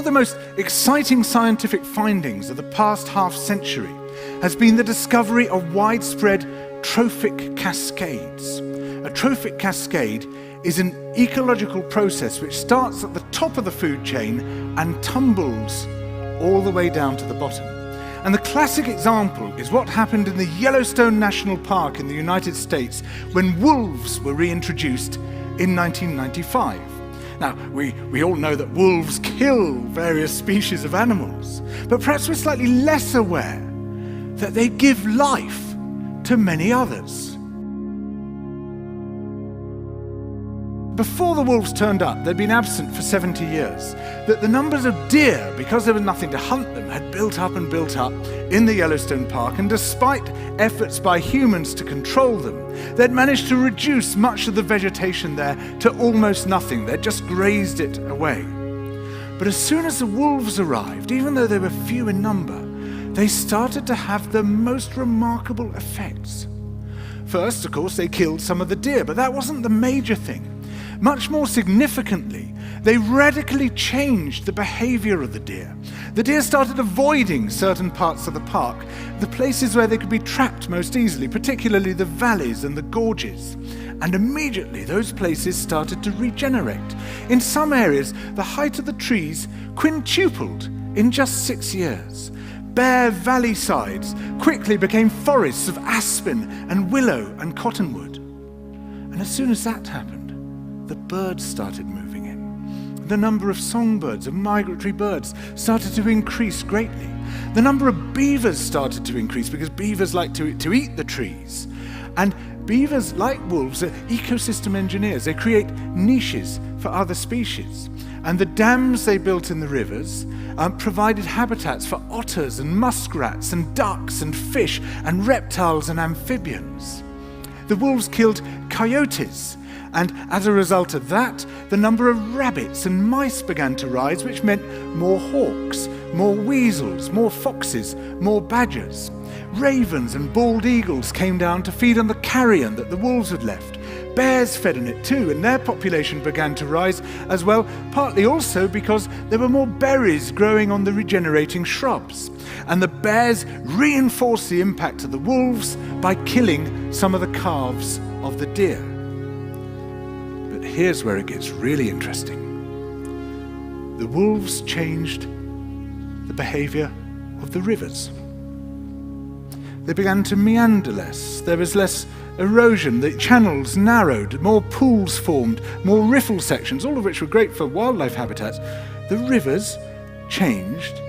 the most exciting scientific findings of the past half-century has been the discovery of widespread trophic cascades. A trophic cascade is an ecological process which starts at the top of the food chain and tumbles all the way down to the bottom. And the classic example is what happened in the Yellowstone National Park in the United States when wolves were reintroduced in 1995. Now, we all know that wolves kill various species of animals, but perhaps we're slightly less aware that they give life to many others. Before the wolves turned up, they'd been absent for 70 years. That the numbers of deer, because there was nothing to hunt them, had built up and built up in the Yellowstone Park, and despite efforts by humans to control them, they'd managed to reduce much of the vegetation there to almost nothing. They'd just grazed it away. But as soon as the wolves arrived, even though they were few in number, they started to have the most remarkable effects. First, of course, they killed some of the deer, but that wasn't the major thing. Much more significantly, they radically changed the behavior of the deer. The deer started avoiding certain parts of the park, the places where they could be trapped most easily, particularly the valleys and the gorges. And immediately those places started to regenerate. In some areas, the height of the trees quintupled in just 6 years. Bare valley sides quickly became forests of aspen and willow and cottonwood. And as soon as that happened, the birds started moving in. The number of songbirds, of migratory birds, started to increase greatly. The number of beavers started to increase because beavers like to eat the trees. And beavers, like wolves, are ecosystem engineers. They create niches for other species. And the dams they built in the rivers provided habitats for otters and muskrats and ducks and fish and reptiles and amphibians. The wolves killed coyotes, and as a result of that, the number of rabbits and mice began to rise, which meant more hawks, more weasels, more foxes, more badgers. Ravens and bald eagles came down to feed on the carrion that the wolves had left. Bears fed on it too, and their population began to rise as well, partly also because there were more berries growing on the regenerating shrubs. And the bears reinforced the impact of the wolves by killing some of the calves of the deer. But here's where it gets really interesting. The wolves changed the behavior of the rivers. They began to meander less. There was less erosion. The channels narrowed, more pools formed, more riffle sections, all of which were great for wildlife habitats. The rivers changed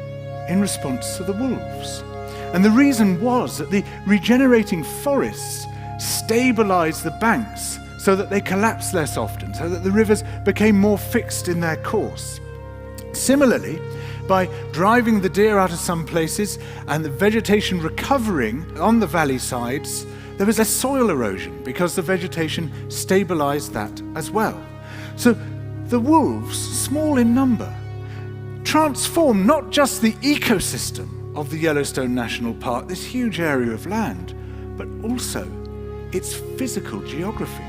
in response to the wolves. And the reason was that the regenerating forests stabilized the banks so that they collapsed less often, so that the rivers became more fixed in their course. Similarly, by driving the deer out of some places and the vegetation recovering on the valley sides, there was less soil erosion because the vegetation stabilized that as well. So the wolves, small in number, transformed not just the ecosystem of the Yellowstone National Park, this huge area of land, but also its physical geography.